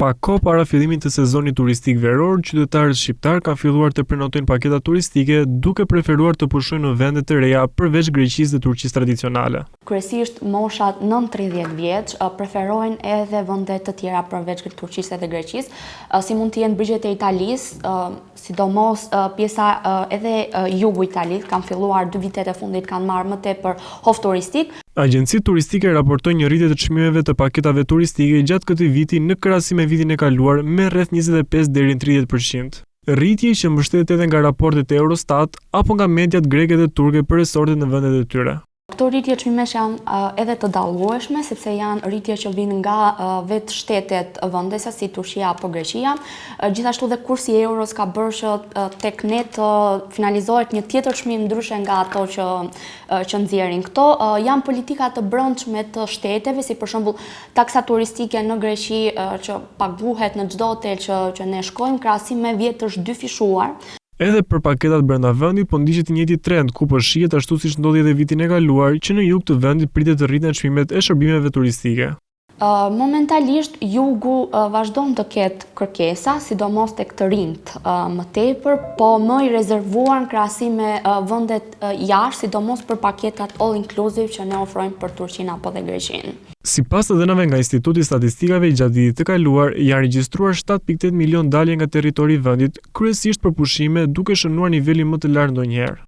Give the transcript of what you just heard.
Pak kohë para fillimit të sezonit turistik veror, qytetarët shqiptar kanë filluar të prenotojnë paketa turistike duke preferuar të pushojnë në vende të reja përveç Greqisë dhe Turqisë tradicionale. Kryesisht moshat nën 30 vjeç preferojnë edhe vende të tjera përveç Turqisë dhe Greqisë, si mund të jenë brigjet e Italisë, sidomos pjesa edhe jugu Italisë, kanë filluar 2 vitet e fundit kanë marrë më tepër hof turistik. Agjencitë turistike raportojnë një rritje të çmimeve të paketave turistike gjatë këtij viti në krahasim me vitin e kaluar me rreth 25 deri në 30%. Rritje që mbështetet edhe nga raportet e Eurostat apo nga mediat greke dhe turke për resortet në vendet e tyre. Këto rritje çmimesh janë edhe të dallueshme, sepse janë rritje që vijnë nga vetë shtetet vendesa si Turqia apo Greqia. Gjithashtu dhe kursi i euros ka bërë që tek ne të finalizohet një tjetër çmim ndryshe nga ato që nxjerrin. Këto janë politika të brendshme të shteteve, si për shembull taksa turistike në Greqi që paguhet në çdo hotel që ne shkojmë, krahasim me vjet është dyfishuar. Edhe për paketat brenda vendit po ndiqet i njëjti trend, ku po shihet ashtu siç ndodhi edhe vitin e kaluar, që në jug të vendit pritet të rriten çmimet e shërbimeve turistike. Momentalisht jugu vazhdon të ketë kërkesa, sidomos tek të rinjt më tepër, po më i rezervuar në krahasim me vendet jashtë, sidomos për paketat all inclusive që ne ofrojmë për Turqinë apo dhe Greqinë. Sipas të dhënave nga Instituti i Statistikave, gjatë vitit të kaluar janë regjistruar 7.8 milion dalje nga territori i vendit, kryesisht për pushime, duke shënuar niveli më të lartë ndonjëherë.